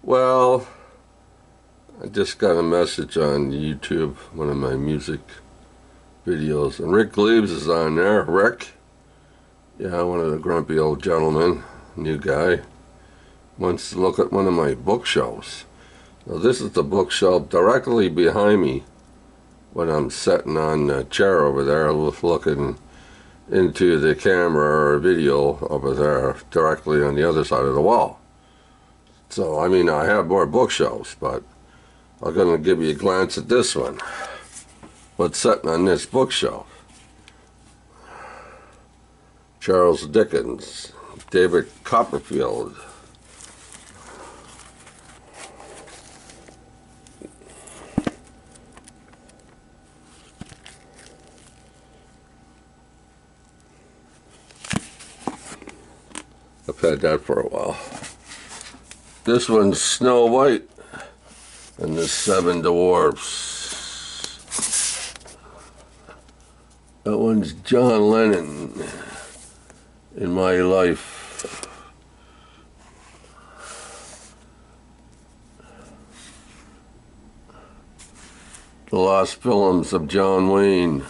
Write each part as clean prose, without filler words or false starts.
Well, I just got a message on YouTube, one of my music videos, and Rick Gleaves is on there. Rick? Yeah, one of the grumpy old gentlemen, new guy, wants to look at one of my bookshelves. Now this is the bookshelf directly behind me when I'm sitting on the chair over there looking into the camera or video over there directly on the other side of the wall. So, I mean, I have more bookshelves, but I'm going to give you a glance at this one. What's sitting on this bookshelf? Charles Dickens, David Copperfield. I've had that for a while. This one's Snow White and the Seven Dwarfs. That one's John Lennon, In My Life. The Lost Films of John Wayne.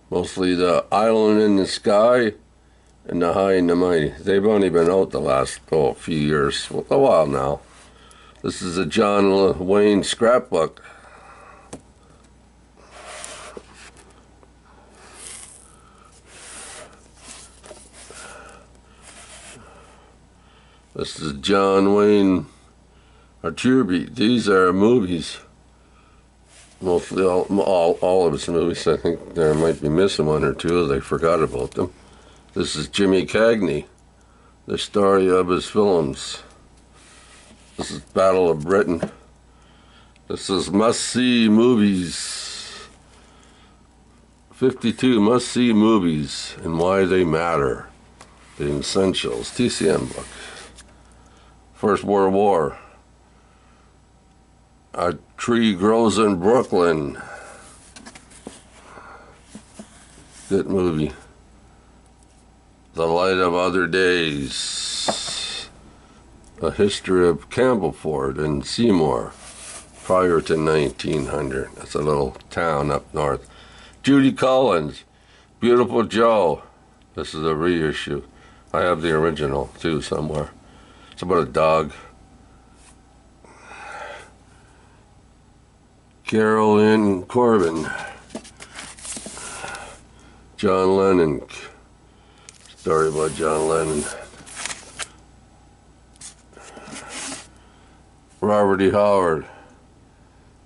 Mostly The Island in the Sky and The High and the Mighty. They've only been out the last few years, a while now. This is a John Wayne scrapbook. This is John Wayne Arturi. These are movies. Mostly all of his movies. I think there might be missing one or two. They forgot about them. This is Jimmy Cagney, the story of his films. This is Battle of Britain. This is must-see movies. 52 must-see movies and why they matter. The Essentials, TCM book. First World War. A Tree Grows in Brooklyn. Good movie. The Light of Other Days. A history of Campbellford and Seymour prior to 1900. That's a little town up north. Judy Collins, Beautiful Joe. This is a reissue. I have the original too somewhere. It's about a dog. Carolyn Corbin. John Lennon. Story about John Lennon. Robert E. Howard.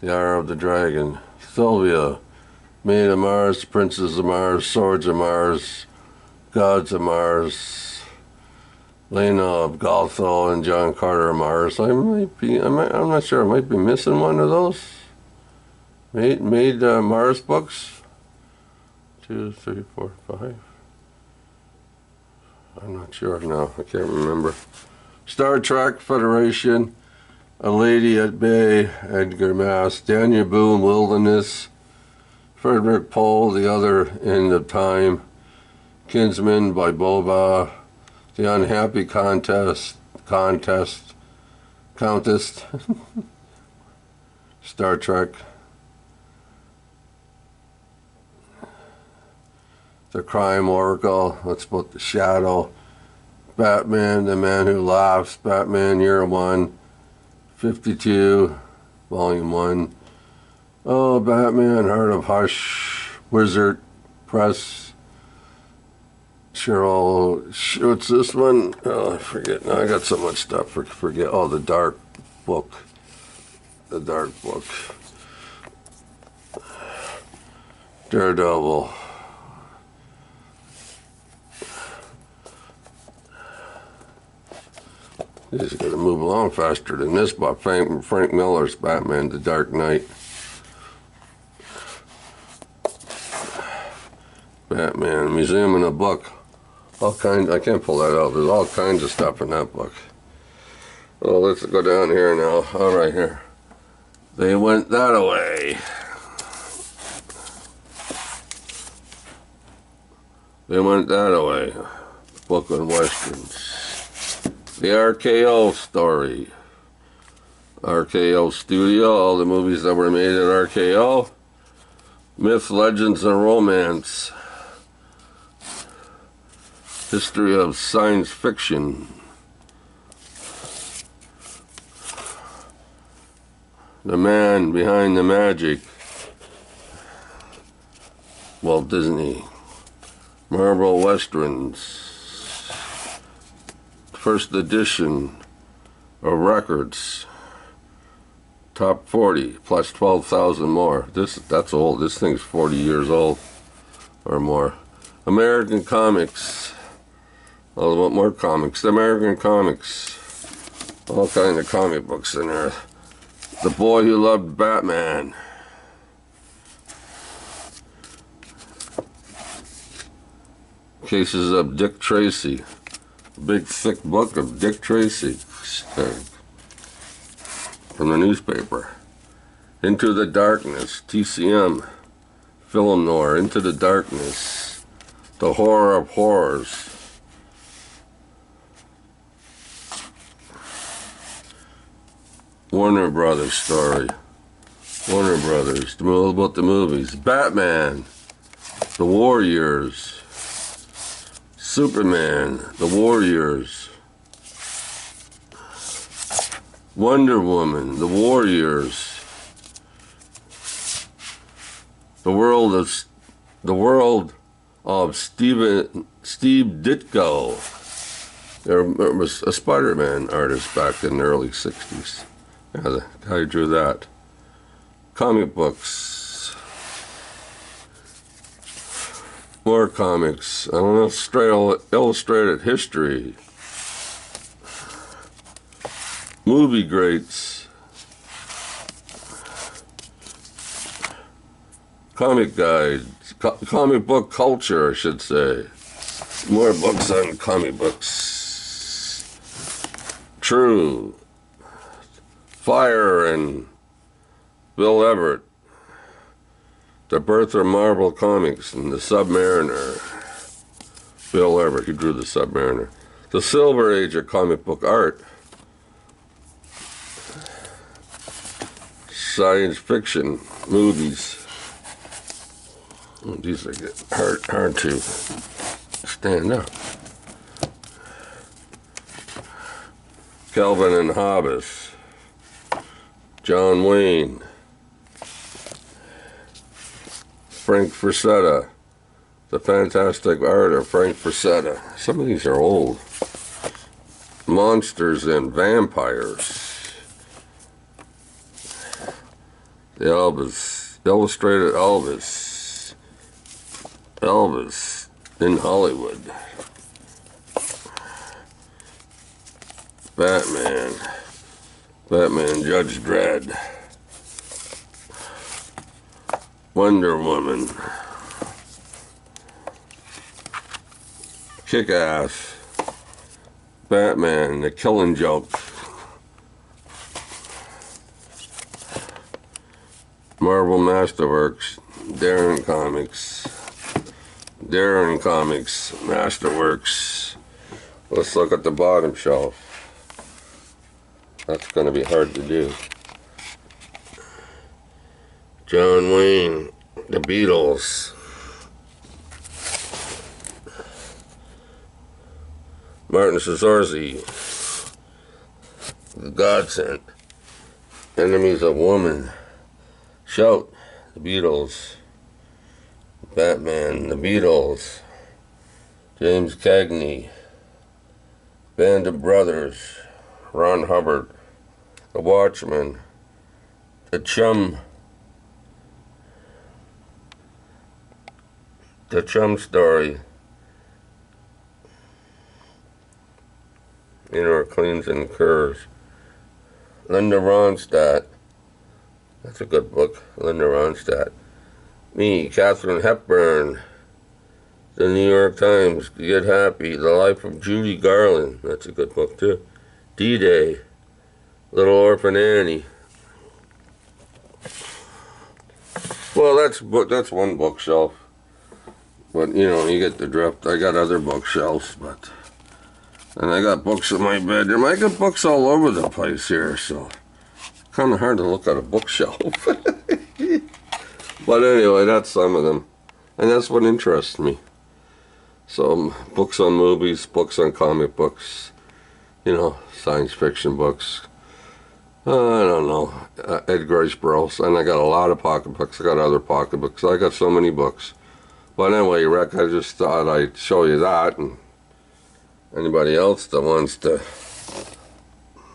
The Hour of the Dragon. Sylvia. Maid of Mars, Princes of Mars, Swords of Mars, Gods of Mars. Lena of Galtho and John Carter of Mars. I'm not sure, I might be missing one of those. Made Mars books. 2, 3, 4, 5. I'm not sure now. I can't remember. Star Trek Federation. A Lady at Bay. Edgar Mass. Daniel Boone. Wilderness. Frederick Pohl. The Other End of Time. Kinsman by Boba. The Unhappy Countess. Star Trek. The Crime Oracle, that's about the Shadow. Batman, The Man Who Laughs, Batman Year One, 52, Volume 1. Oh, Batman, Heart of Hush, Wizard, Press, Cheryl, what's this one? Oh, I forget, now I got so much stuff, forget. Oh, The Dark Book. The Dark Book. Daredevil. He's got to move along faster than this by Frank Miller's Batman, The Dark Knight. Batman, Museum in a Book. All kinds, I can't pull that out. There's all kinds of stuff in that book. Well, let's go down here now. All right, here. They Went That Away. They Went That Away. Book on Westerns. The RKO story. RKO Studio, all the movies that were made at RKO. Myth, legends, and romance. History of science fiction. The man behind the magic. Walt Disney. Marvel Westerns. First edition of records. Top 40 plus 12,000 more. That's old. This thing's 40 years old or more. American comics. A little bit more comics. The American comics. All kinds of comic books in there. The Boy Who Loved Batman. Cases of Dick Tracy. Big thick book of Dick Tracy. From the newspaper. Into the Darkness, TCM, Film Noir, Into the Darkness, The Horror of Horrors. Warner Brothers story. Warner Brothers, all about the movies. Batman, The War Years. Superman, The War Years. Wonder Woman, The War Years. The world of Steve Ditko. There was a Spider-Man artist back in the early 60s. Yeah, the guy who drew that. Comic books. More comics. I don't know, straight illustrated history. Movie greats. Comic guides. Comic book culture, I should say. More books on comic books. True. Fire and Bill Everett. The Birth of Marvel Comics and the Submariner. Bill Everett, he drew the Submariner. The Silver Age of comic book art. Science fiction movies. Oh, these are hard to stand up. Calvin and Hobbes. John Wayne. Frank Frazetta. The Fantastic Art of Frank Frazetta. Some of these are old. Monsters and Vampires. The Elvis, illustrated Elvis. Elvis in Hollywood. Batman. Batman, Judge Dredd. Wonder Woman. Kick-Ass. Batman, The Killing Joke. Marvel Masterworks, Darren Comics, Masterworks. Let's look at the bottom shelf. That's going to be hard to do. John Wayne, The Beatles. Martin Scorsese, The Godsend, Enemies of Woman. Shout, The Beatles. Batman, The Beatles. James Cagney. Band of Brothers. Ron Hubbard. The Watchmen. The Chum Story. Inner Cleans and Curs. Linda Ronstadt. That's a good book, Linda Ronstadt. Me, Katharine Hepburn. The New York Times, Get Happy. The Life of Judy Garland. That's a good book, too. D-Day. Little Orphan Annie. Well, that's one bookshelf. But, you know, you get the drift. I got other bookshelves, but And I got books in my bedroom. I got books all over the place here, so kind of hard to look at a bookshelf. But anyway, that's some of them. And that's what interests me. So books on movies, books on comic books, science fiction books. I don't know, Edgar Rice Burroughs. And I got a lot of pocketbooks. I got other pocketbooks. I got so many books. But anyway, Rick, I just thought I'd show you that. And anybody else that wants to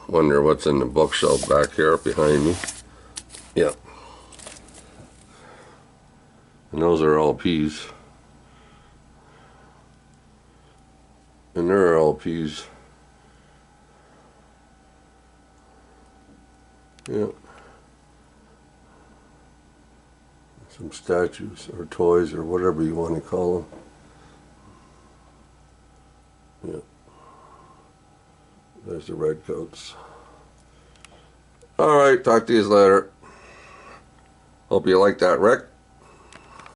wonder what's in the bookshelf back here behind me. Yeah. And those are LPs. And there are LPs. Yeah. Some statues or toys or whatever you want to call them. Yeah. There's the redcoats. All right, talk to you later. Hope you like that, Rick.